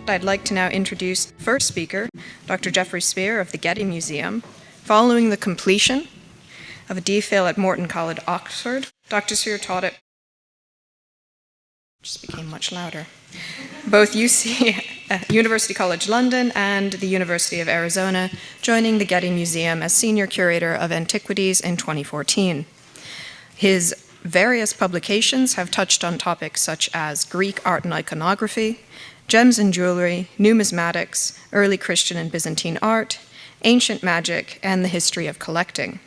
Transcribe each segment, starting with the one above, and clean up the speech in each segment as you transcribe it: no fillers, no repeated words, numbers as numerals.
I'd like to now introduce the first speaker, Dr. Geoffrey Spier of the Getty Museum. Following the completion of a DPhil at Morton College, Oxford, Dr. Spier taught at both University College London and the University of Arizona, joining the Getty Museum as Senior Curator of Antiquities in 2014. His various publications have touched on topics such as Greek art and iconography, gems and jewelry, numismatics, early Christian and Byzantine art, ancient magic, and the history of collecting.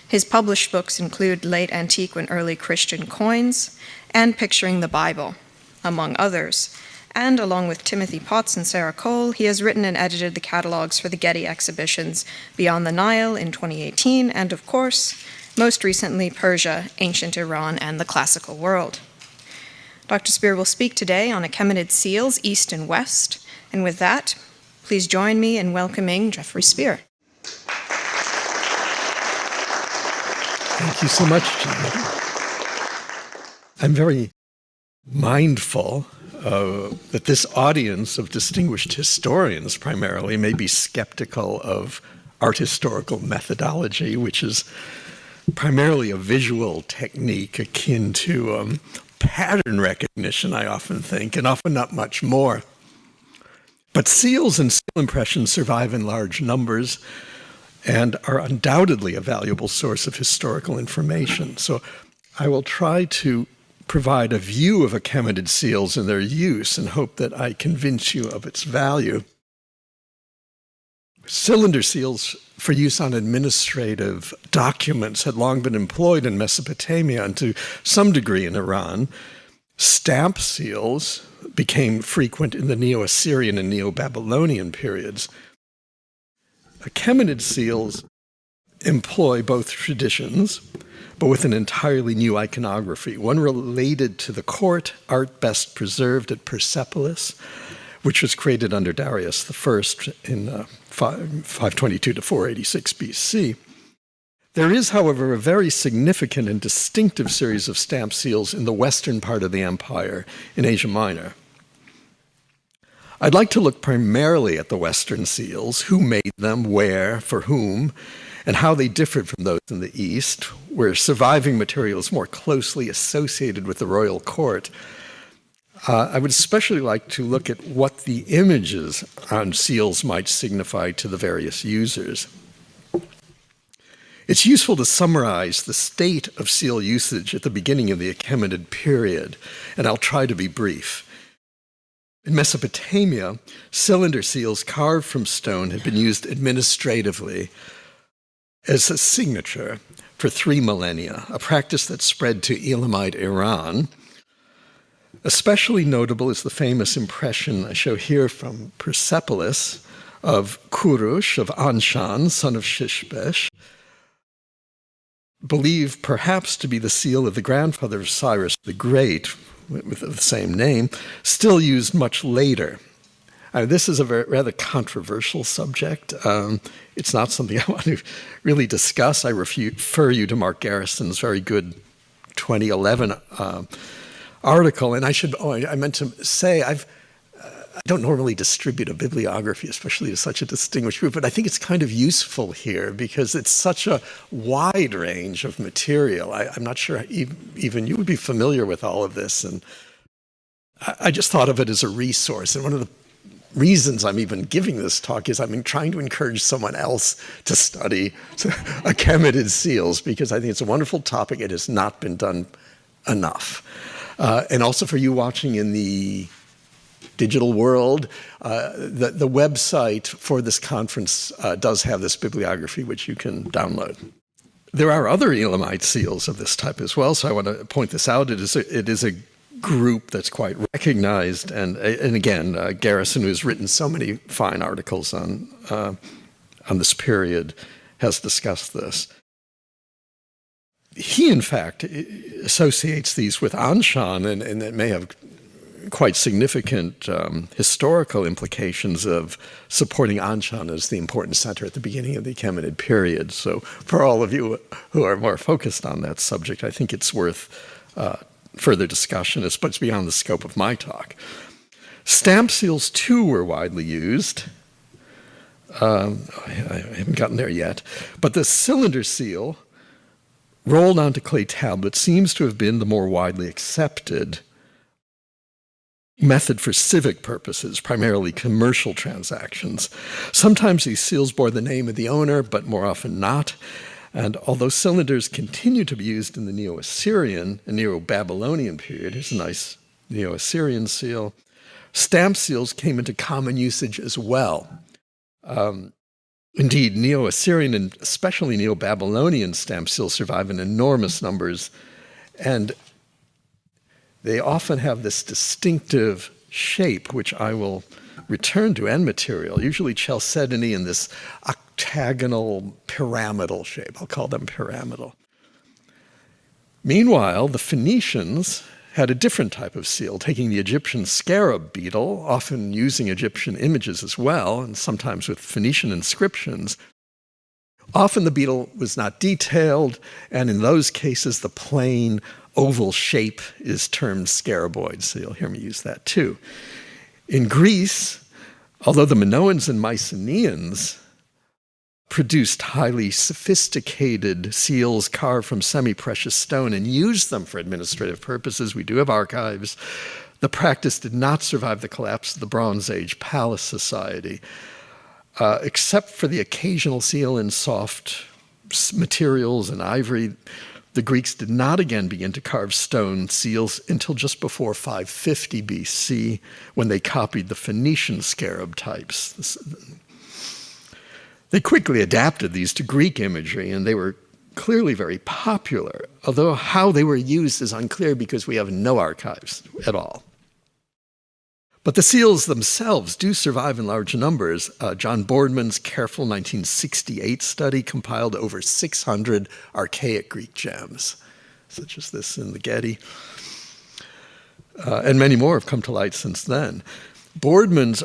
His published books include Late Antique and Early Christian Coins and Picturing the Bible, among others. And along with Timothy Potts and Sarah Cole, he has written and edited the catalogs for the Getty exhibitions Beyond the Nile in 2018, and of course, most recently, Persia, Ancient Iran, and the Classical World. Dr. Spier will speak today on Achaemenid seals, East and West. And with that, please join me in welcoming Geoffrey Spier. Thank you so much, Gina. I'm very mindful that this audience of distinguished historians primarily may be skeptical of art historical methodology, which is primarily a visual technique akin to pattern recognition, I often think, and often not much more. But seals and seal impressions survive in large numbers and are undoubtedly a valuable source of historical information. So I will try to provide a view of Achaemenid seals and their use and hope that I convince you of its value. Cylinder seals for use on administrative documents had long been employed in Mesopotamia and to some degree in Iran. Stamp seals became frequent in the Neo-Assyrian and Neo-Babylonian periods. Achaemenid seals employ both traditions, but with an entirely new iconography, one related to the court art best preserved at Persepolis, which was created under Darius I in 522 to 486 BC. There is, however, a very significant and distinctive series of stamp seals in the western part of the empire in Asia Minor. I'd like to look primarily at the Western seals, who made them, where, for whom, and how they differed from those in the East, where surviving material is more closely associated with the royal court. I would especially like to look at what the images on seals might signify to the various users. It's useful to summarize the state of seal usage at the beginning of the Achaemenid period, and I'll try to be brief. In Mesopotamia, cylinder seals carved from stone had been used administratively as a signature for 3 millennia, a practice that spread to Elamite Iran. Especially notable is the famous impression I show here from Persepolis of Kurush of Anshan, son of Shishbesh, believed perhaps to be the seal of the grandfather of Cyrus the Great, with the same name, still used much later. This is a rather controversial subject. It's not something I want to really discuss. I refer you to Mark Garrison's very good 2011 article. And I meant to say, I don't normally distribute a bibliography, especially to such a distinguished group, but I think it's kind of useful here because it's such a wide range of material. I'm not sure even you would be familiar with all of this. And I just thought of it as a resource. And one of the reasons I'm even giving this talk is I'm trying to encourage someone else to study Achaemenid seals because I think it's a wonderful topic. It has not been done enough. And also for you watching in the digital world, the website for this conference does have this bibliography which you can download. There are other Elamite seals of this type as well, so I want to point this out. It is a group that's quite recognized, and again, Garrison, who's written so many fine articles on this period, has discussed this. He, in fact, associates these with Anshan, and it may have quite significant historical implications of supporting Anshan as the important center at the beginning of the Achaemenid period. So for all of you who are more focused on that subject, I think it's worth further discussion, but it's beyond the scope of my talk. Stamp seals, too, were widely used. I haven't gotten there yet. But the cylinder seal, rolled onto clay tablets, seems to have been the more widely accepted method for civic purposes, primarily commercial transactions. Sometimes these seals bore the name of the owner, but more often not. And although cylinders continue to be used in the Neo-Assyrian and Neo-Babylonian period, here's a nice Neo-Assyrian seal, stamp seals came into common usage as well. Indeed, Neo-Assyrian and especially Neo-Babylonian stamp seals survive in enormous numbers, and they often have this distinctive shape, which I will return to, and material, usually chalcedony in this octagonal pyramidal shape. I'll call them pyramidal. Meanwhile, the Phoenicians had a different type of seal, taking the Egyptian scarab beetle, often using Egyptian images as well, and sometimes with Phoenician inscriptions. Often the beetle was not detailed, and in those cases the plain oval shape is termed scaraboid, so you'll hear me use that too. In Greece, although the Minoans and Mycenaeans produced highly sophisticated seals carved from semi-precious stone and used them for administrative purposes, we do have archives, the practice did not survive the collapse of the Bronze Age palace society, except for the occasional seal in soft materials and ivory. The Greeks did not again begin to carve stone seals until just before 550 BC, when they copied the Phoenician scarab types. They quickly adapted these to Greek imagery, and they were clearly very popular, although how they were used is unclear because we have no archives at all. But the seals themselves do survive in large numbers. John Boardman's careful 1968 study compiled over 600 archaic Greek gems, such as this in the Getty. And many more have come to light since then. Boardman's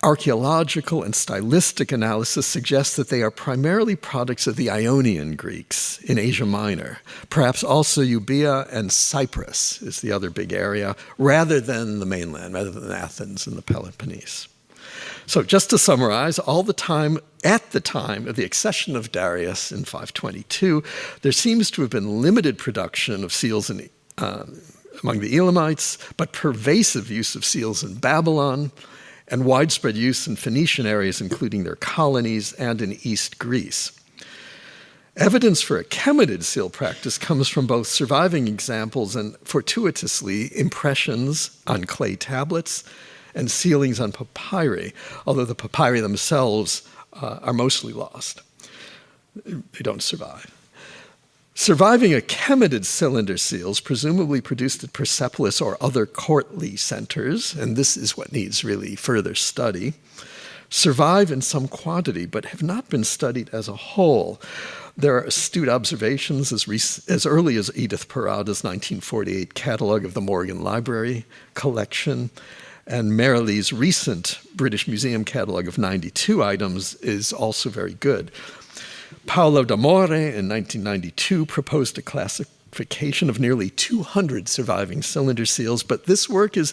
archaeological and stylistic analysis suggests that they are primarily products of the Ionian Greeks in Asia Minor. Perhaps also Euboea and Cyprus is the other big area, rather than the mainland, rather than Athens and the Peloponnese. So just to summarize, at the time of the accession of Darius in 522, there seems to have been limited production of seals among the Elamites, but pervasive use of seals in Babylon, and widespread use in Phoenician areas, including their colonies, and in East Greece. Evidence for Achaemenid seal practice comes from both surviving examples and, fortuitously, impressions on clay tablets and sealings on papyri, although the papyri themselves are mostly lost. They don't survive. Surviving Achaemenid cylinder seals, presumably produced at Persepolis or other courtly centers, and this is what needs really further study, survive in some quantity but have not been studied as a whole. There are astute observations as early as Edith Parada's 1948 catalog of the Morgan Library collection, and Merrill's recent British Museum catalog of 92 items is also very good. Paolo d'Amore in 1992 proposed a classification of nearly 200 surviving cylinder seals, but this work is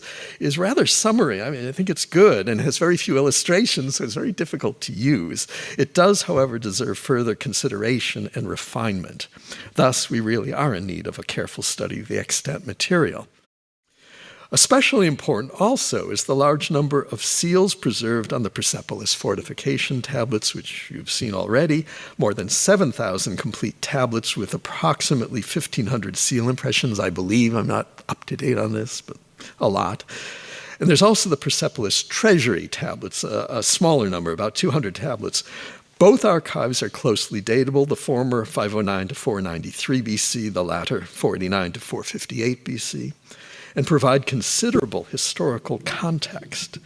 rather summary. I mean, I think it's good and has very few illustrations, so it's very difficult to use. It does, however, deserve further consideration and refinement. Thus, we really are in need of a careful study of the extant material. Especially important also is the large number of seals preserved on the Persepolis fortification tablets, which you've seen already, more than 7,000 complete tablets with approximately 1,500 seal impressions, I believe. I'm not up to date on this, but a lot. And there's also the Persepolis Treasury tablets, a smaller number, about 200 tablets. Both archives are closely datable, the former 509 to 493 BC, the latter 489 to 458 BC. And provide considerable historical context.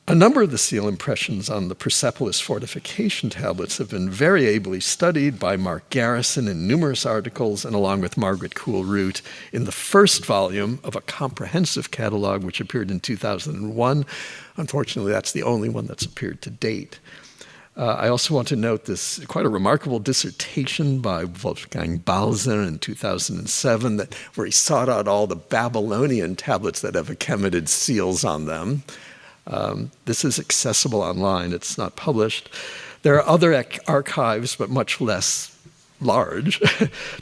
A number of the seal impressions on the Persepolis fortification tablets have been very ably studied by Mark Garrison in numerous articles, and along with Margaret Cool-Root in the first volume of a comprehensive catalog which appeared in 2001. Unfortunately, that's the only one that's appeared to date. I also want to note this quite a remarkable dissertation by Wolfgang Balzer in 2007 where he sought out all the Babylonian tablets that have Achaemenid seals on them. This is accessible online. It's not published. There are other archives, but much less large.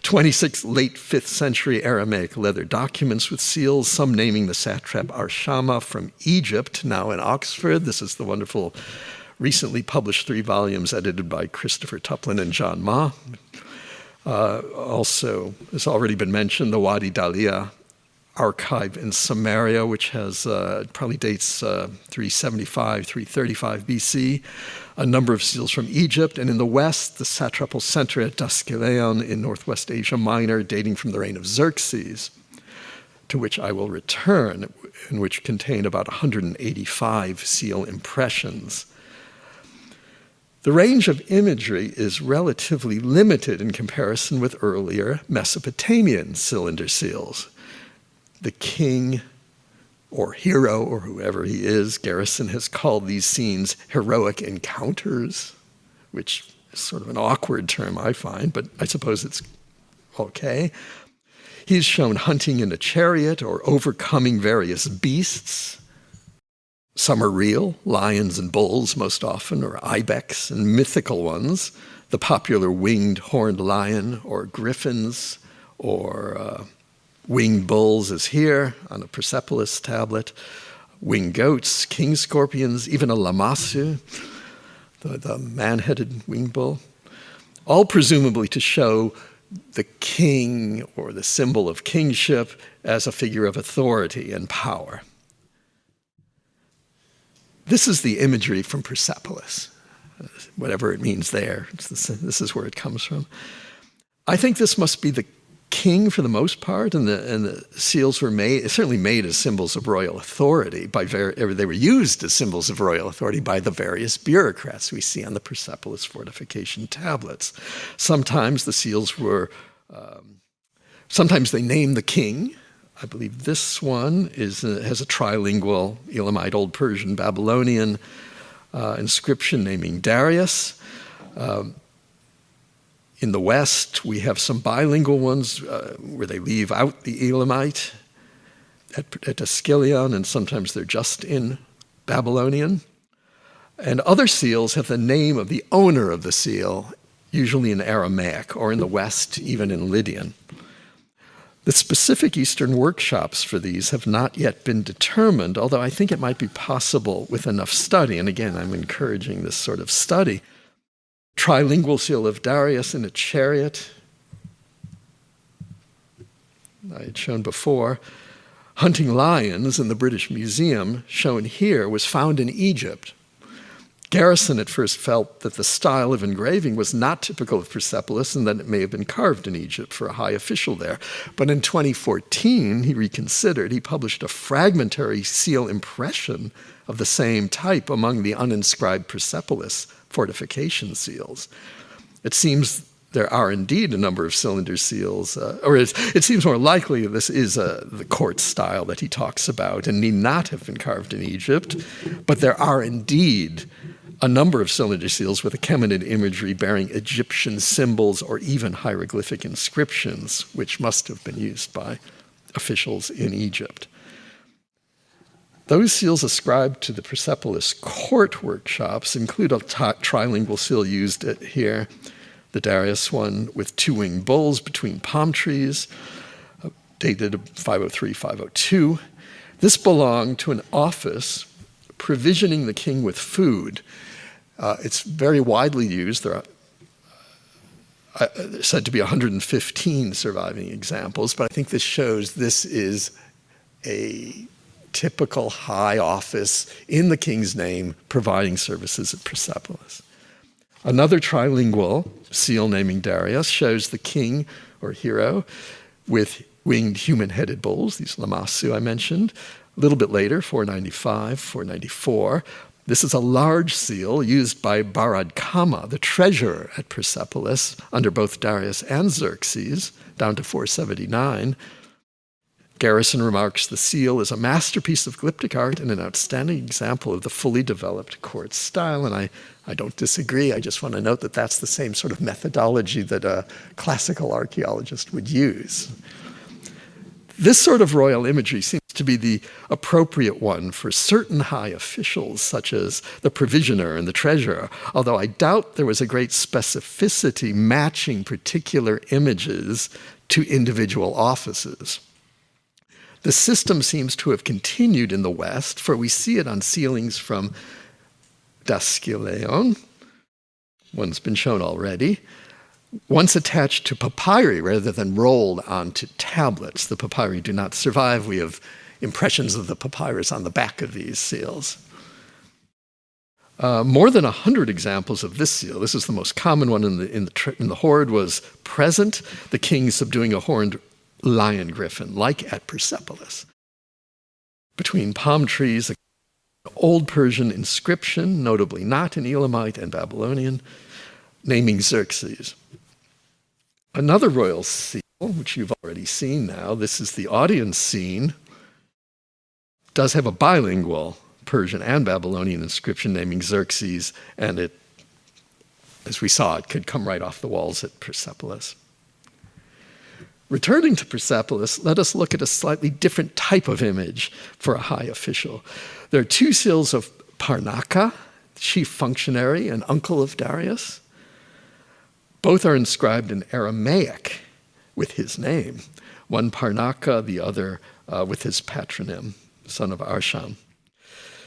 26 late 5th century Aramaic leather documents with seals, some naming the satrap Arshama from Egypt, now in Oxford. This is the wonderful recently published 3 volumes edited by Christopher Tuplin and John Ma. Also, as already been mentioned, the Wadi Dalia archive in Samaria, which has probably dates 375, 335 BC, a number of seals from Egypt, and in the west, the satrapal center at Deuskalion in northwest Asia Minor, dating from the reign of Xerxes, to which I will return, and which contain about 185 seal impressions. The range of imagery is relatively limited in comparison with earlier Mesopotamian cylinder seals. The king or hero, or whoever he is, Garrison has called these scenes heroic encounters, which is sort of an awkward term, I find, but I suppose it's okay. He's shown hunting in a chariot or overcoming various beasts. Some are real, lions and bulls most often, or ibex and mythical ones, the popular winged horned lion or griffins or winged bulls is here on a Persepolis tablet, winged goats, king scorpions, even a lamassu, the man-headed winged bull, all presumably to show the king or the symbol of kingship as a figure of authority and power. This is the imagery from Persepolis, whatever it means there. This is where it comes from. I think this must be the king for the most part, and the seals were certainly made as symbols of royal authority. They were used as symbols of royal authority by the various bureaucrats we see on the Persepolis fortification tablets. Sometimes the seals were, sometimes they name the king. I believe this one has a trilingual Elamite Old Persian Babylonian inscription naming Darius. In the West, we have some bilingual ones where they leave out the Elamite at Deuskalion, and sometimes they're just in Babylonian. And other seals have the name of the owner of the seal, usually in Aramaic, or in the West, even in Lydian. The specific Eastern workshops for these have not yet been determined, although I think it might be possible with enough study, and again, I'm encouraging this sort of study. Trilingual seal of Darius in a chariot, I had shown before. Hunting lions in the British Museum, shown here, was found in Egypt. Garrison at first felt that the style of engraving was not typical of Persepolis and that it may have been carved in Egypt for a high official there. But in 2014, he reconsidered. He published a fragmentary seal impression of the same type among the uninscribed Persepolis fortification seals. It seems there are indeed a number of cylinder seals, it seems more likely this is the court style that he talks about and need not have been carved in Egypt, but there are indeed a number of cylinder seals with Achaemenid imagery bearing Egyptian symbols or even hieroglyphic inscriptions, which must have been used by officials in Egypt. Those seals ascribed to the Persepolis court workshops include a trilingual seal used here, the Darius one with 2 winged bulls between palm trees, dated 503, 502. This belonged to an office provisioning the king with food. It's very widely used. There are said to be 115 surviving examples, but I think this shows this is a typical high office in the king's name providing services at Persepolis. Another trilingual seal naming Darius shows the king or hero with winged human-headed bulls, these lamassu I mentioned. A little bit later, 495, 494, this is a large seal used by Barad Kama, the treasurer at Persepolis, under both Darius and Xerxes, down to 479, Garrison remarks, the seal is a masterpiece of glyptic art and an outstanding example of the fully developed court style. And I don't disagree. I just want to note that that's the same sort of methodology that a classical archaeologist would use. This sort of royal imagery seems to be the appropriate one for certain high officials, such as the provisioner and the treasurer, although I doubt there was a great specificity matching particular images to individual offices. The system seems to have continued in the West, for we see it on sealings from Daskyleon, one's been shown already, once attached to papyri rather than rolled onto tablets. The papyri do not survive. We have impressions of the papyrus on the back of these seals. More than 100 examples of this seal, this is the most common one in the hoard, was present, the king subduing a horned lion griffin, like at Persepolis. Between palm trees, an old Persian inscription, notably not in Elamite and Babylonian, naming Xerxes. Another royal seal, which you've already seen now, this is the audience scene, does have a bilingual Persian and Babylonian inscription naming Xerxes, and it, as we saw, it could come right off the walls at Persepolis. Returning to Persepolis, let us look at a slightly different type of image for a high official. There are two seals of Parnaka, chief functionary and uncle of Darius. Both are inscribed in Aramaic with his name. One Parnaka, the other with his patronym, son of Arsham.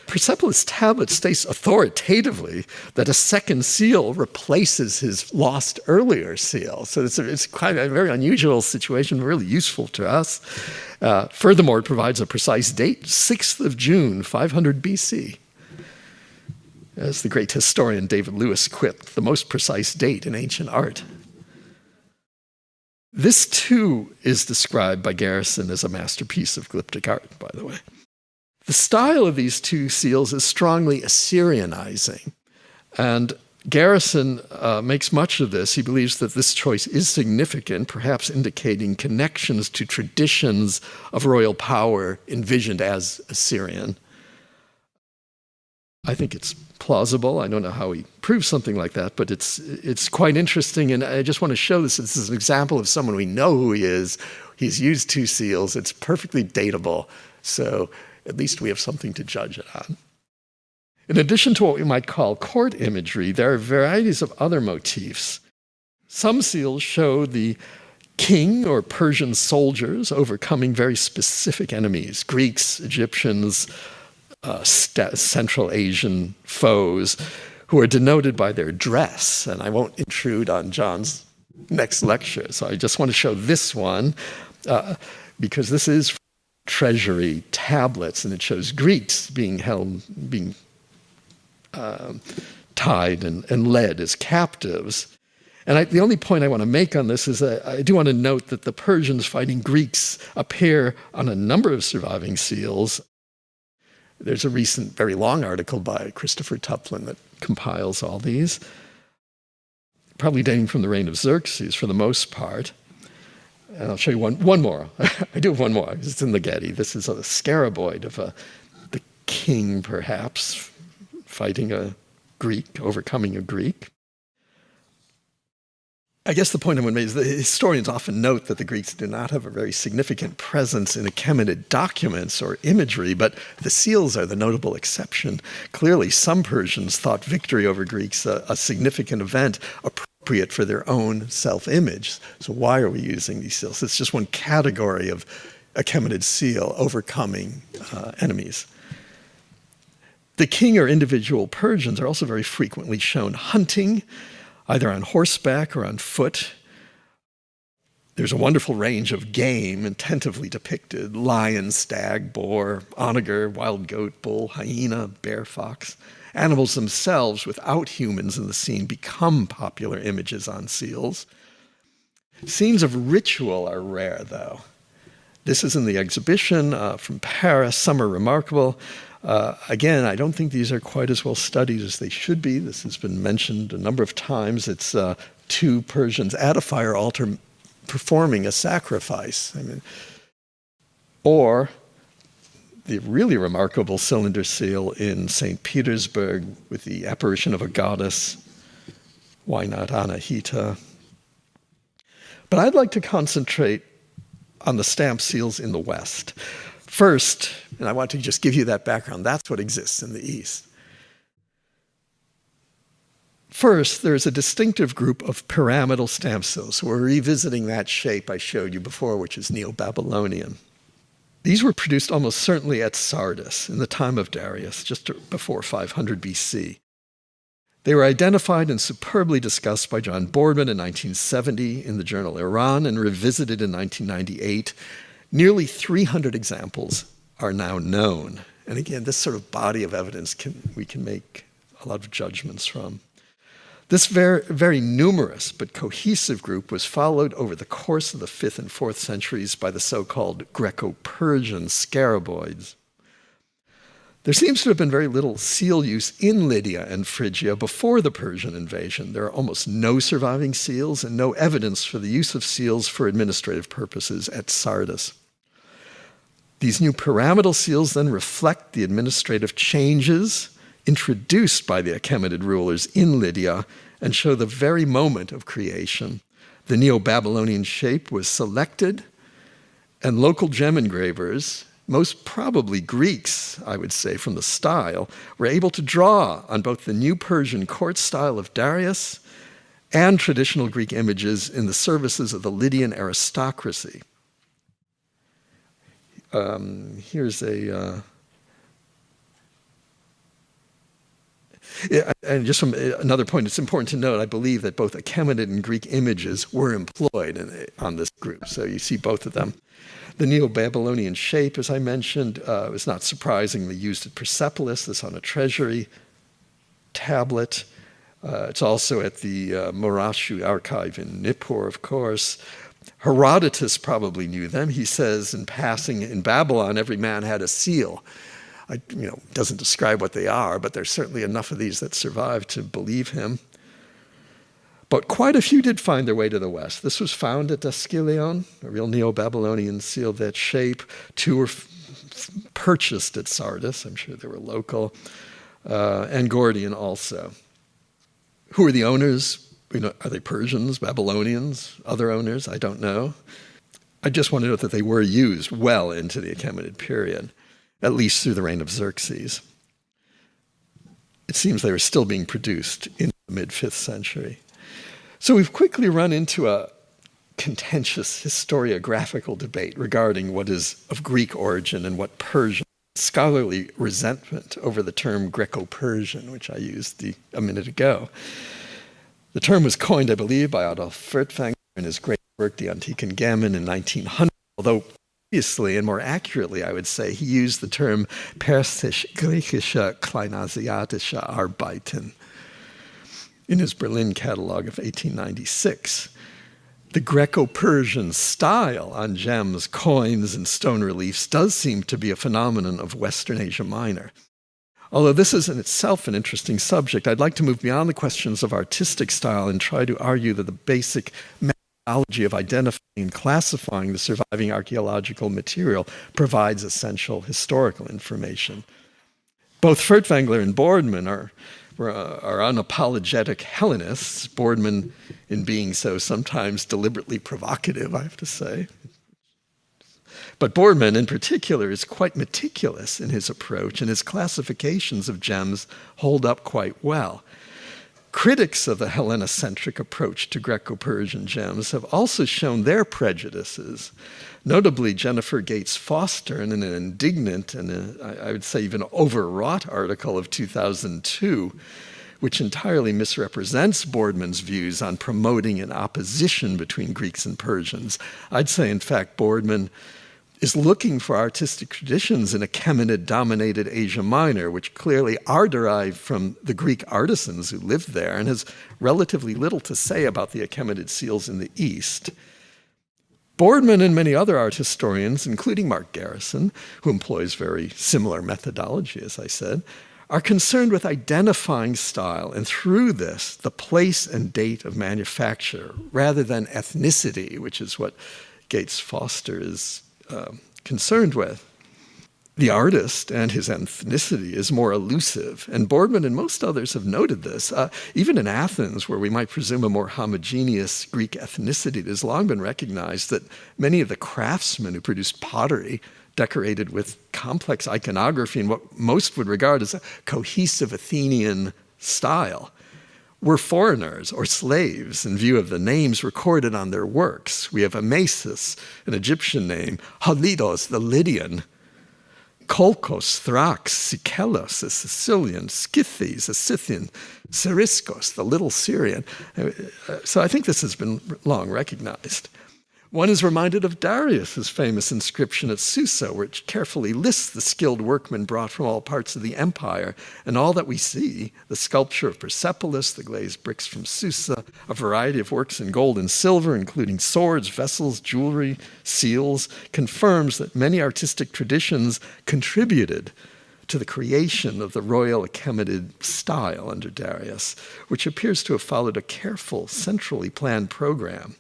Persepolis tablet states authoritatively that a second seal replaces his lost earlier seal. So it's quite a very unusual situation, really useful to us. Furthermore, it provides a precise date, 6th of June, 500 BC. As the great historian David Lewis quipped, the most precise date in ancient art. This too is described by Garrison as a masterpiece of glyptic art, by the way. The style of these two seals is strongly Assyrianizing, and Garrison makes much of this. He believes that this choice is significant, perhaps indicating connections to traditions of royal power envisioned as Assyrian. I think it's plausible. I don't know how he proves something like that, but it's quite interesting, and I just want to show this. This is an example of someone we know who he is. He's used two seals. It's perfectly datable, so at least we have something to judge it on. In addition to what we might call court imagery, there are varieties of other motifs. Some seals show the king or Persian soldiers overcoming very specific enemies, Greeks, Egyptians, Central Asian foes, who are denoted by their dress. And I won't intrude on John's next lecture, so I just want to show this one, because this is Treasury tablets, and it shows Greeks being tied and led as captives. And the only point I want to make on this is that I do want to note that the Persians fighting Greeks appear on a number of surviving seals. There's a recent, very long article by Christopher Tuplin that compiles all these, probably dating from the reign of Xerxes for the most part. And I'll show you one more. I do have one more. It's in the Getty. This is a scaraboid of the king, perhaps, fighting a Greek, overcoming a Greek. I guess the point I would make is that historians often note that the Greeks do not have a very significant presence in Achaemenid documents or imagery, but the seals are the notable exception. Clearly, some Persians thought victory over Greeks a significant event, appropriate for their own self-image. So why are we using these seals? It's just one category of Achaemenid seal, overcoming enemies. The king or individual Persians are also very frequently shown hunting, either on horseback or on foot. There's a wonderful range of game attentively depicted: lion, stag, boar, onager, wild goat, bull, hyena, bear, fox. Animals themselves, without humans in the scene, become popular images on seals. Scenes of ritual are rare, though. This is in the exhibition from Paris. Some are remarkable. Again, I don't think these are quite as well studied as they should be. This has been mentioned a number of times. It's two Persians at a fire altar performing a sacrifice. I mean, or the really remarkable cylinder seal in St. Petersburg with the apparition of a goddess. Why not Anahita? But I'd like to concentrate on the stamp seals in the West. First, and I want to just give you that background, that's what exists in the East. First, there's a distinctive group of pyramidal stamp seals. So we're revisiting that shape I showed you before, which is Neo-Babylonian. These were produced almost certainly at Sardis in the time of Darius, just before 500 BC. They were identified and superbly discussed by John Boardman in 1970 in the journal Iran and revisited in 1998. Nearly 300 examples are now known. And again, this sort of body of evidence we can make a lot of judgments from. This very numerous but cohesive group was followed over the course of the 5th and 4th centuries by the so-called Greco-Persian scaraboids. There seems to have been very little seal use in Lydia and Phrygia before the Persian invasion. There are almost no surviving seals and no evidence for the use of seals for administrative purposes at Sardis. These new pyramidal seals then reflect the administrative changes introduced by the Achaemenid rulers in Lydia and show the very moment of creation. The Neo-Babylonian shape was selected, and local gem engravers, most probably Greeks, I would say, from the style, were able to draw on both the new Persian court style of Darius and traditional Greek images in the services of the Lydian aristocracy. Here's a... And just from another point, it's important to note, I believe that both Achaemenid and Greek images were employed on this group. So you see both of them. The Neo-Babylonian shape, as I mentioned, was not surprisingly used at Persepolis, this on a Treasury tablet. It's also at the Murashu archive in Nippur, of course. Herodotus probably knew them. He says, in passing, in Babylon, every man had a seal. Doesn't describe what they are, but there's certainly enough of these that survive to believe him. But quite a few did find their way to the West. This was found at Ascalon, a real Neo-Babylonian seal of that shape. 2 were purchased at Sardis. I'm sure they were local. And Gordian also. Who are the owners? Are they Persians, Babylonians, other owners? I don't know. I just want to note that they were used well into the Achaemenid period, at least through the reign of Xerxes. It seems they were still being produced in the mid-5th century. So we've quickly run into a contentious historiographical debate regarding what is of Greek origin and what Persian. Scholarly resentment over the term Greco-Persian, which I used a minute ago. The term was coined, I believe, by Adolf Furtwängler in his great work, Die Antiken Gammon, in 1900, although previously and more accurately, I would say, he used the term Persisch-Griechische Kleinasiatische Arbeiten in his Berlin catalog of 1896. The Greco-Persian style on gems, coins, and stone reliefs does seem to be a phenomenon of Western Asia Minor. Although this is in itself an interesting subject, I'd like to move beyond the questions of artistic style and try to argue that the basic methodology of identifying and classifying the surviving archaeological material provides essential historical information. Both Furtwängler and Boardman are unapologetic Hellenists, Boardman in being so sometimes deliberately provocative, I have to say. But Boardman in particular is quite meticulous in his approach, and his classifications of gems hold up quite well. Critics of the Hellenocentric approach to Greco-Persian gems have also shown their prejudices, notably Jennifer Gates Foster in an indignant and I would say even overwrought article of 2002, which entirely misrepresents Boardman's views on promoting an opposition between Greeks and Persians. I'd say, in fact, Boardman is looking for artistic traditions in Achaemenid-dominated Asia Minor, which clearly are derived from the Greek artisans who lived there, and has relatively little to say about the Achaemenid seals in the East. Boardman and many other art historians, including Mark Garrison, who employs very similar methodology, as I said, are concerned with identifying style, and through this, the place and date of manufacture, rather than ethnicity, which is what Gates Foster is concerned with. The artist and his ethnicity is more elusive, and Boardman and most others have noted this. Even in Athens, where we might presume a more homogeneous Greek ethnicity, it has long been recognized that many of the craftsmen who produced pottery decorated with complex iconography and what most would regard as a cohesive Athenian style were foreigners or slaves in view of the names recorded on their works. We have Amasis, an Egyptian name, Halidos, the Lydian, Kolkos, Thrax, Sikelos, a Sicilian, Scythes, a Scythian, Seriskos, the Little Syrian. So I think this has been long recognized. One is reminded of Darius's famous inscription at Susa, which carefully lists the skilled workmen brought from all parts of the empire, and all that we see, the sculpture of Persepolis, the glazed bricks from Susa, a variety of works in gold and silver, including swords, vessels, jewelry, seals, confirms that many artistic traditions contributed to the creation of the royal Achaemenid style under Darius, which appears to have followed a careful, centrally planned program.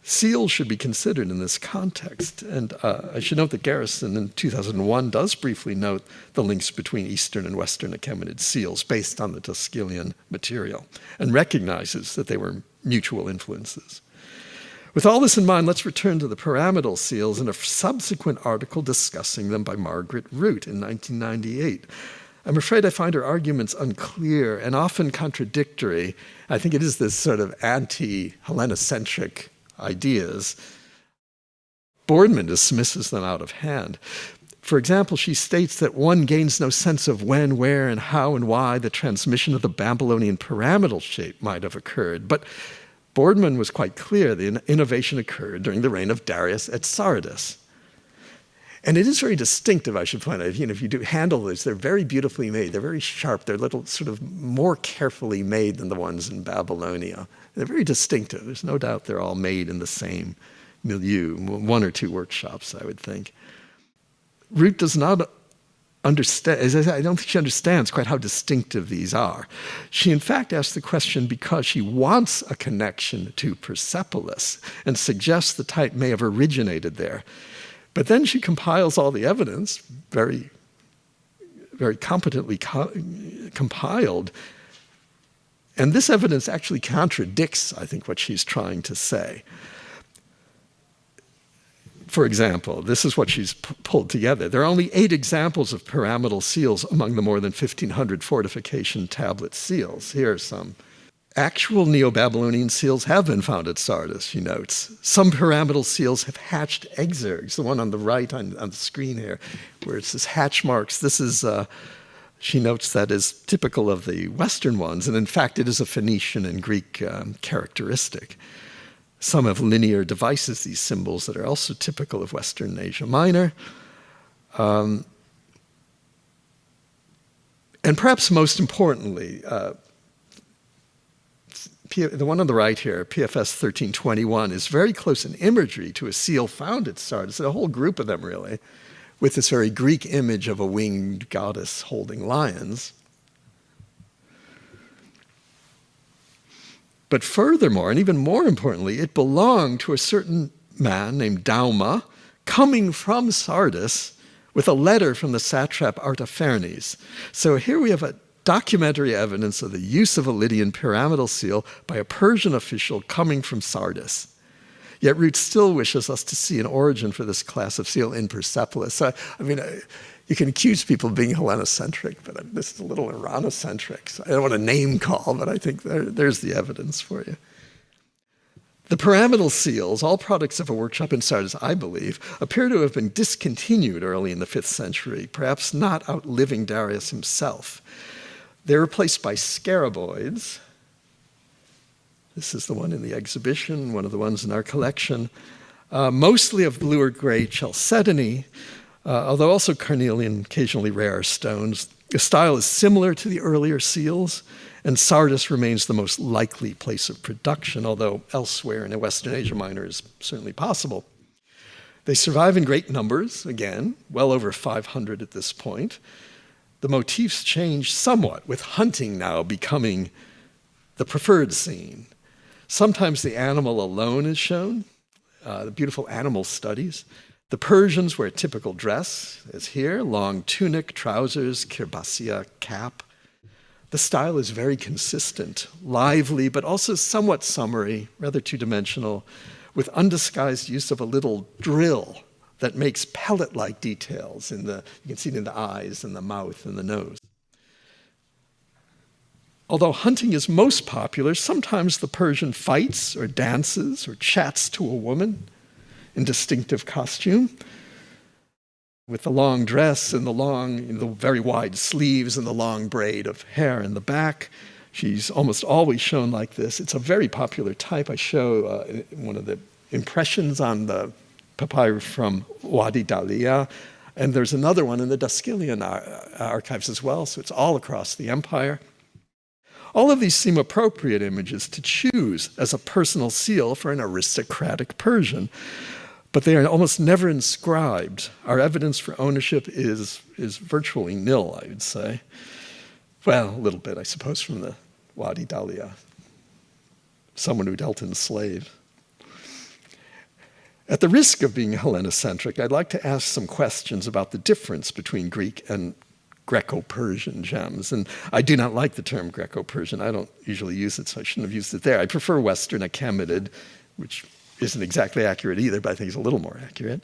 Seals should be considered in this context, and I should note that Garrison in 2001 does briefly note the links between Eastern and Western Achaemenid seals based on the Tusculian material, and recognizes that they were mutual influences. With all this in mind, let's return to the pyramidal seals in a subsequent article discussing them by Margaret Root in 1998. I'm afraid I find her arguments unclear and often contradictory. I think it is this sort of anti-Hellenocentric ideas. Boardman dismisses them out of hand. For example, she states that one gains no sense of when, where, and how and why the transmission of the Babylonian pyramidal shape might have occurred. But Boardman was quite clear the innovation occurred during the reign of Darius at Sardis. And it is very distinctive, I should point out. If you do handle these, they're very beautifully made. They're very sharp. They're little sort of more carefully made than the ones in Babylonia. They're very distinctive. There's no doubt they're all made in the same milieu, one or two workshops, I would think. Root does not understand, I don't think she understands quite how distinctive these are. She in fact asks the question because she wants a connection to Persepolis and suggests the type may have originated there. But then she compiles all the evidence, very, very competently compiled, and this evidence actually contradicts, I think, what she's trying to say. For example, this is what she's pulled together. There are only 8 examples of pyramidal seals among the more than 1,500 fortification tablet seals. Here are some. Actual Neo-Babylonian seals have been found at Sardis, she notes. Some pyramidal seals have hatched exergs, the one on the right on the screen here, where it says hatch marks. This is, she notes, that is typical of the Western ones, and in fact it is a Phoenician and Greek characteristic. Some have linear devices, these symbols, that are also typical of Western Asia Minor. And perhaps most importantly, the one on the right here, PFS 1321, is very close in imagery to a seal found at Sardis, a whole group of them really, with this very Greek image of a winged goddess holding lions. But furthermore, and even more importantly, it belonged to a certain man named Dauma, coming from Sardis with a letter from the satrap Artaphernes. So here we have a documentary evidence of the use of a Lydian pyramidal seal by a Persian official coming from Sardis. Yet Root still wishes us to see an origin for this class of seal in Persepolis. So, you can accuse people of being Hellenocentric, but this is a little Iranocentric. So I don't want to name call, but I think there's the evidence for you. The pyramidal seals, all products of a workshop in Sardis, I believe, appear to have been discontinued early in the 5th century, perhaps not outliving Darius himself. They were replaced by scaraboids. This is the one in the exhibition, one of the ones in our collection, mostly of blue or gray chalcedony, although also carnelian, occasionally rare stones. The style is similar to the earlier seals, and Sardis remains the most likely place of production, although elsewhere in Western Asia Minor is certainly possible. They survive in great numbers, again, well over 500 at this point. The motifs change somewhat, with hunting now becoming the preferred scene. Sometimes the animal alone is shown, the beautiful animal studies. The Persians wear a typical dress, as here, long tunic, trousers, kirbasia, cap. The style is very consistent, lively, but also somewhat summary, rather two-dimensional, with undisguised use of a little drill that makes pellet-like details you can see it in the eyes and the mouth and the nose. Although hunting is most popular, sometimes the Persian fights or dances or chats to a woman in distinctive costume, with the long dress and the very wide sleeves and the long braid of hair in the back. She's almost always shown like this. It's a very popular type. I show one of the impressions on the papyrus from Wadi Dalia, and there's another one in the Dascylian archives as well, so it's all across the empire. All of these seem appropriate images to choose as a personal seal for an aristocratic Persian, but they are almost never inscribed. Our evidence for ownership is virtually nil, I would say. Well, a little bit, I suppose, from the Wadi Dalia, someone who dealt in slaves. At the risk of being Hellenocentric, I'd like to ask some questions about the difference between Greek and Greco-Persian gems. And I do not like the term Greco-Persian. I don't usually use it, so I shouldn't have used it there. I prefer Western Achaemenid, which isn't exactly accurate either, but I think it's a little more accurate.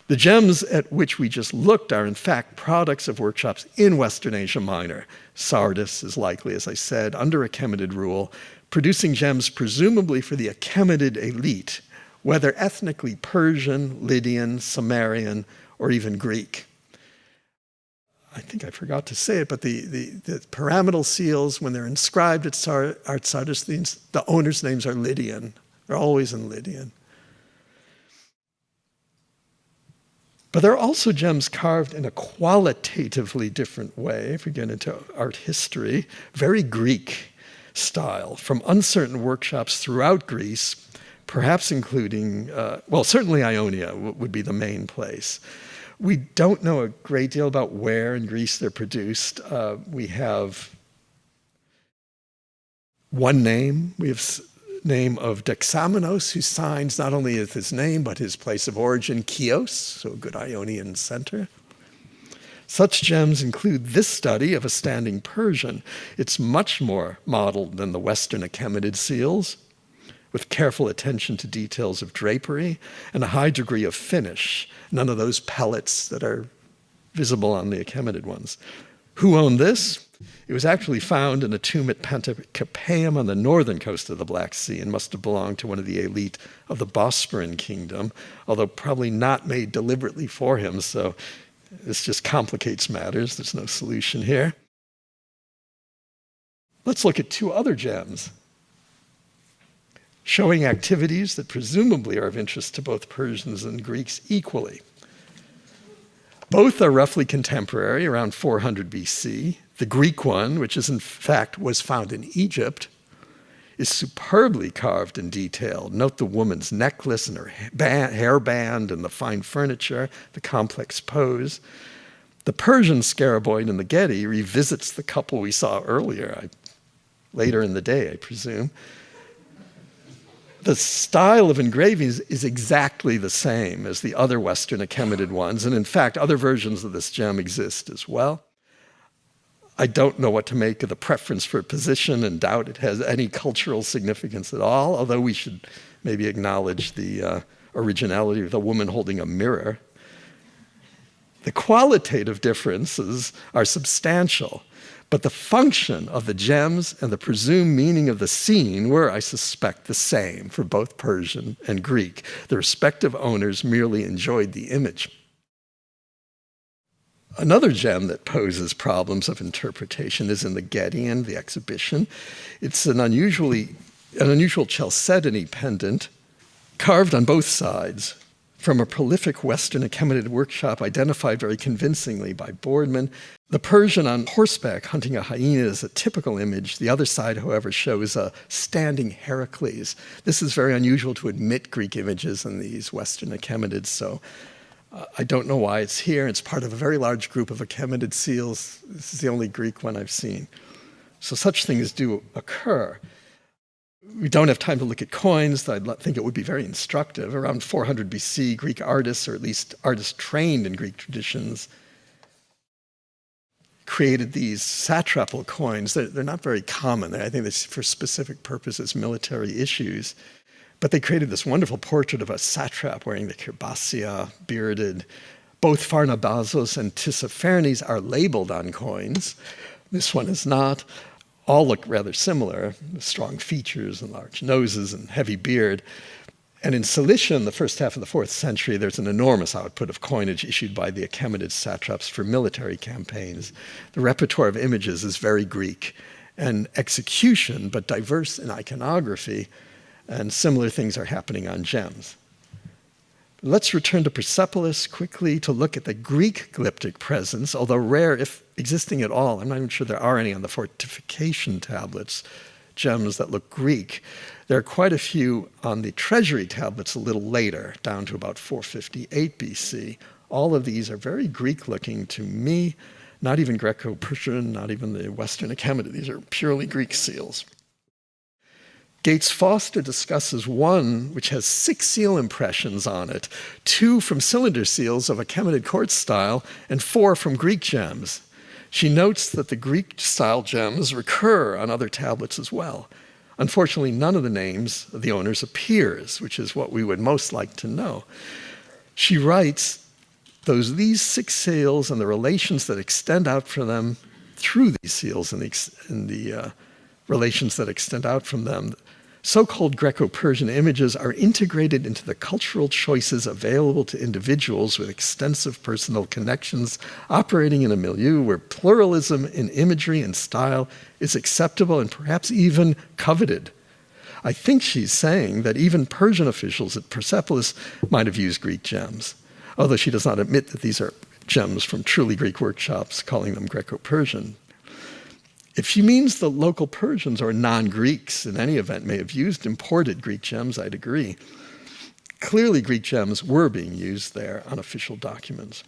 The gems at which we just looked are in fact products of workshops in Western Asia Minor. Sardis is likely, as I said, under Achaemenid rule, producing gems presumably for the Achaemenid elite, whether ethnically Persian, Lydian, Sumerian, or even Greek. I think I forgot to say it, but the pyramidal seals, when they're inscribed at Sardis, the owners' names are Lydian. They're always in Lydian. But there are also gems carved in a qualitatively different way, if we get into art history, very Greek style, from uncertain workshops throughout Greece, perhaps including, certainly Ionia would be the main place. We don't know a great deal about where in Greece they're produced. We have one name. We have name of Dexamenos, who signs not only his name, but his place of origin, Chios, so a good Ionian center. Such gems include this study of a standing Persian. It's much more modeled than the Western Achaemenid seals, with careful attention to details of drapery and a high degree of finish, none of those pellets that are visible on the Achaemenid ones. Who owned this? It was actually found in a tomb at Panticapaeum on the northern coast of the Black Sea and must have belonged to one of the elite of the Bosporan kingdom, although probably not made deliberately for him, so this just complicates matters. There's no solution here. Let's look at two other gems showing activities that presumably are of interest to both Persians and Greeks equally. Both are roughly contemporary, around 400 BC. The Greek one, which is in fact was found in Egypt, is superbly carved and detailed. Note the woman's necklace and her hairband and the fine furniture, the complex pose. The Persian scaraboid in the Getty revisits the couple we saw earlier, later in the day, I presume. The style of engraving is exactly the same as the other Western Achaemenid ones, and in fact, other versions of this gem exist as well. I don't know what to make of the preference for position and doubt it has any cultural significance at all, although we should maybe acknowledge the originality of the woman holding a mirror. The qualitative differences are substantial, but the function of the gems and the presumed meaning of the scene were, I suspect, the same for both Persian and Greek. The respective owners merely enjoyed the image. Another gem that poses problems of interpretation is in the Getty and the exhibition. It's an unusual chalcedony pendant carved on both sides from a prolific Western Achaemenid workshop identified very convincingly by Boardman. The Persian on horseback hunting a hyena is a typical image. The other side, however, shows a standing Heracles. This is very unusual to admit Greek images in these Western Achaemenids, so I don't know why it's here. It's part of a very large group of Achaemenid seals. This is the only Greek one I've seen. So such things do occur. We don't have time to look at coins, though I think it would be very instructive. Around 400 BC, Greek artists, or at least artists trained in Greek traditions, created these satrapal coins. They're not very common. I think they're for specific purposes, military issues. But they created this wonderful portrait of a satrap wearing the kirbasia, bearded. Both Pharnabazos and Tissaphernes are labeled on coins. This one is not. All look rather similar, with strong features and large noses and heavy beard. And in Cilicia, in the first half of the 4th century, there's an enormous output of coinage issued by the Achaemenid satraps for military campaigns. The repertoire of images is very Greek, and execution, but diverse in iconography, and similar things are happening on gems. Let's return to Persepolis quickly to look at the Greek glyptic presence, although rare if existing at all. I'm not even sure there are any on the Fortification tablets, gems that look Greek. There are quite a few on the Treasury tablets a little later, down to about 458 BC. All of these are very Greek-looking to me, not even Greco-Persian, not even the Western Achaemenid. These are purely Greek seals. Gates Foster discusses one which has 6 seal impressions on it, 2 from cylinder seals of Achaemenid court style and 4 from Greek gems. She notes that the Greek-style gems recur on other tablets as well. Unfortunately, none of the names of the owners appears, which is what we would most like to know. She writes, these 6 seals and the relations that extend out from them through these seals and the relations that extend out from them, so-called Greco-Persian images are integrated into the cultural choices available to individuals with extensive personal connections operating in a milieu where pluralism in imagery and style is acceptable and perhaps even coveted. I think she's saying that even Persian officials at Persepolis might have used Greek gems, although she does not admit that these are gems from truly Greek workshops, calling them Greco-Persian. If she means the local Persians or non-Greeks in any event may have used imported Greek gems, I'd agree. Clearly, Greek gems were being used there on official documents.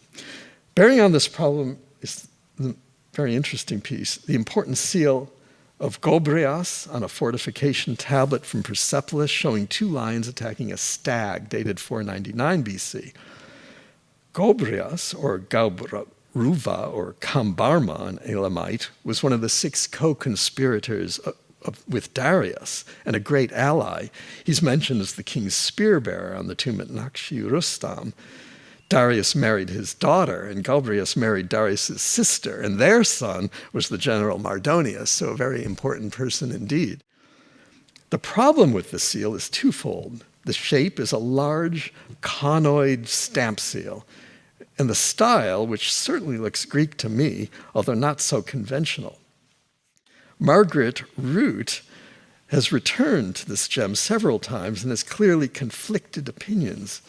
Bearing on this problem is the very interesting piece, the important seal of Gobryas on a fortification tablet from Persepolis showing 2 lions attacking a stag dated 499 BC. Gobryas, or Ruva, or Kambarma, an Elamite, was one of the 6 co-conspirators with Darius and a great ally. He's mentioned as the king's spear bearer on the tomb at Nakshi Rustam. Darius married his daughter, and Gobryas married Darius' sister, and their son was the general Mardonius, so a very important person indeed. The problem with the seal is twofold. The shape is a large conoid stamp seal, and the style, which certainly looks Greek to me, although not so conventional. Margaret Root has returned to this gem several times and has clearly conflicted opinions.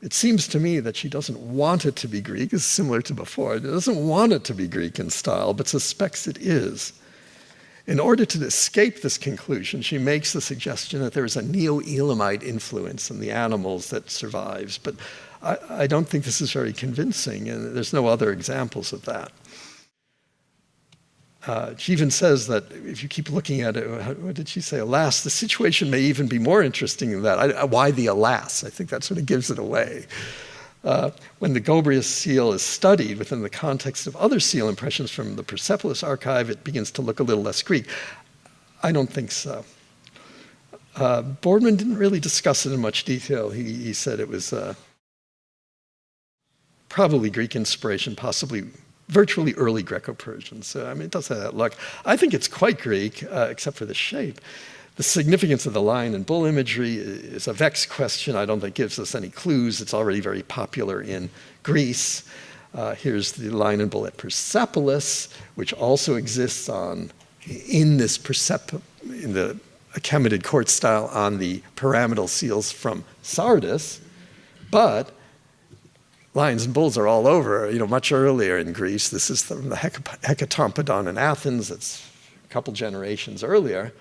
It seems to me that she doesn't want it to be Greek, is similar to before. She doesn't want it to be Greek in style, but suspects it is. In order to escape this conclusion, she makes the suggestion that there is a Neo-Elamite influence in the animals that survives, but I don't think this is very convincing, and there's no other examples of that. She even says that if you keep looking at it, what did she say? Alas, the situation may even be more interesting than that. Why the alas? I think that sort of gives it away. When the Gobryas seal is studied within the context of other seal impressions from the Persepolis archive, it begins to look a little less Greek. I don't think so. Boardman didn't really discuss it in much detail. He said it was probably Greek inspiration, possibly virtually early Greco-Persian. So, I mean, it does have that look. I think it's quite Greek, except for the shape. The significance of the lion and bull imagery is a vexed question. I don't think it gives us any clues. It's already very popular in Greece. Here's the lion and bull at Persepolis, which also exists in the Achaemenid court style on the pyramidal seals from Sardis, but lions and bulls are all over, much earlier in Greece. This is from the Hecatompedon in Athens. It's a couple generations earlier.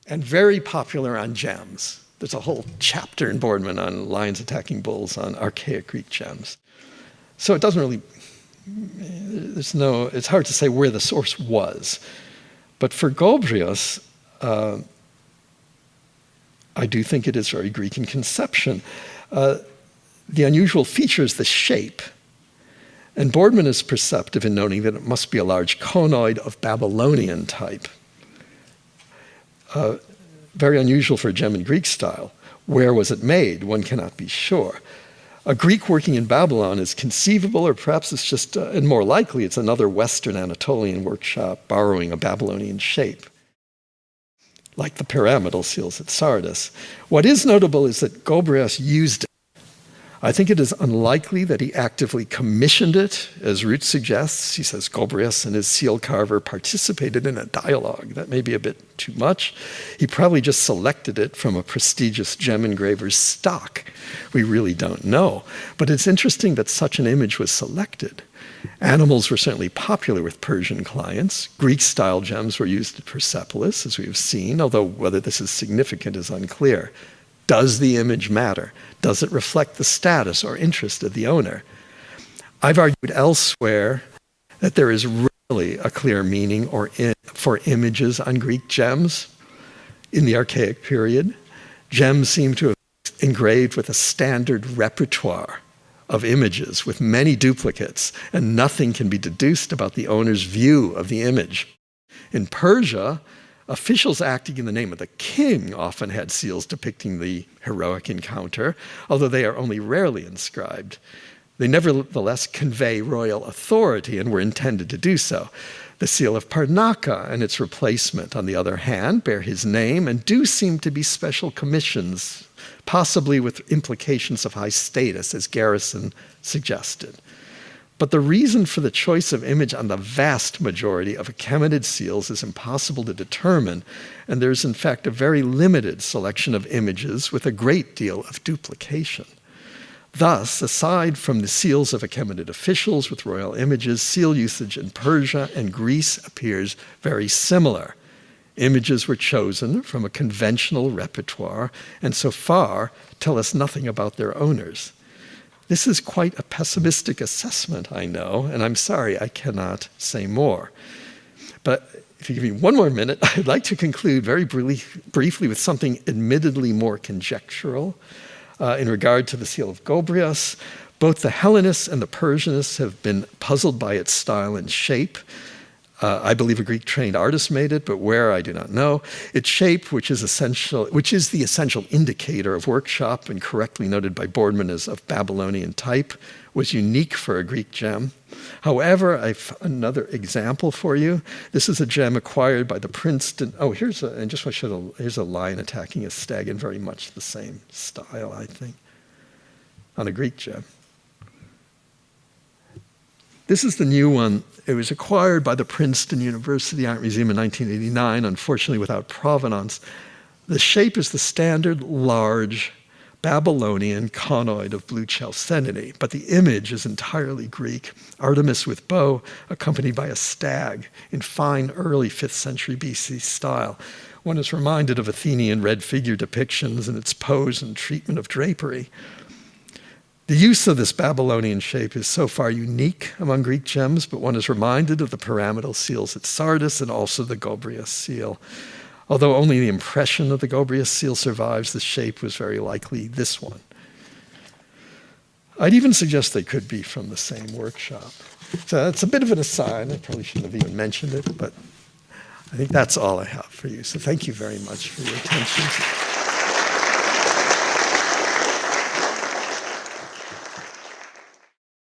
And very popular on gems. There's a whole chapter in Boardman on lions attacking bulls on archaic Greek gems. So it doesn't really, it's hard to say where the source was. But for Gobryas, I do think it is very Greek in conception. The unusual feature is the shape. And Boardman is perceptive in noting that it must be a large conoid of Babylonian type. Very unusual for a gem in Greek style. Where was it made? One cannot be sure. A Greek working in Babylon is conceivable, or perhaps it's just, and more likely, it's another Western Anatolian workshop borrowing a Babylonian shape, like the pyramidal seals at Sardis. What is notable is that Gobryas used it. I think it is unlikely that he actively commissioned it, as Root suggests. He says Gobryas and his seal carver participated in a dialogue. That may be a bit too much. He probably just selected it from a prestigious gem engraver's stock. We really don't know. But it's interesting that such an image was selected. Animals were certainly popular with Persian clients. Greek-style gems were used at Persepolis, as we have seen, although whether this is significant is unclear. Does the image matter? Does it reflect the status or interest of the owner? I've argued elsewhere that there is rarely a clear meaning for images on Greek gems in the Archaic period. Gems seem to have been engraved with a standard repertoire of images with many duplicates, and nothing can be deduced about the owner's view of the image. In Persia, officials acting in the name of the king often had seals depicting the heroic encounter, although they are only rarely inscribed. They nevertheless convey royal authority and were intended to do so. The seal of Parnaka and its replacement, on the other hand, bear his name and do seem to be special commissions, possibly with implications of high status, as Garrison suggested. But the reason for the choice of image on the vast majority of Achaemenid seals is impossible to determine, and there's in fact a very limited selection of images with a great deal of duplication. Thus, aside from the seals of Achaemenid officials with royal images, seal usage in Persia and Greece appears very similar. Images were chosen from a conventional repertoire, and so far tell us nothing about their owners. This is quite a pessimistic assessment, I know, and I'm sorry I cannot say more. But if you give me one more minute, I'd like to conclude very briefly with something admittedly more conjectural in regard to the seal of Gobryas. Both the Hellenists and the Persianists have been puzzled by its style and shape. I believe a Greek-trained artist made it, but where, I do not know. Its shape, which is the essential indicator of workshop and correctly noted by Boardman as of Babylonian type, was unique for a Greek gem. However, I've another example for you. This is a gem acquired by the Princeton. Oh, here's a lion attacking a stag in very much the same style, I think, on a Greek gem. This is the new one. It was acquired by the Princeton University Art Museum in 1989, unfortunately without provenance. The shape is the standard large Babylonian conoid of blue chalcedony, but the image is entirely Greek. Artemis with bow, accompanied by a stag in fine early 5th century BC style. One is reminded of Athenian red figure depictions in its pose and treatment of drapery. The use of this Babylonian shape is so far unique among Greek gems, but one is reminded of the pyramidal seals at Sardis and also the Gobryas seal. Although only the impression of the Gobryas seal survives, the shape was very likely this one. I'd even suggest they could be from the same workshop. So that's a bit of an aside. I probably shouldn't have even mentioned it, but I think that's all I have for you. So thank you very much for your attention.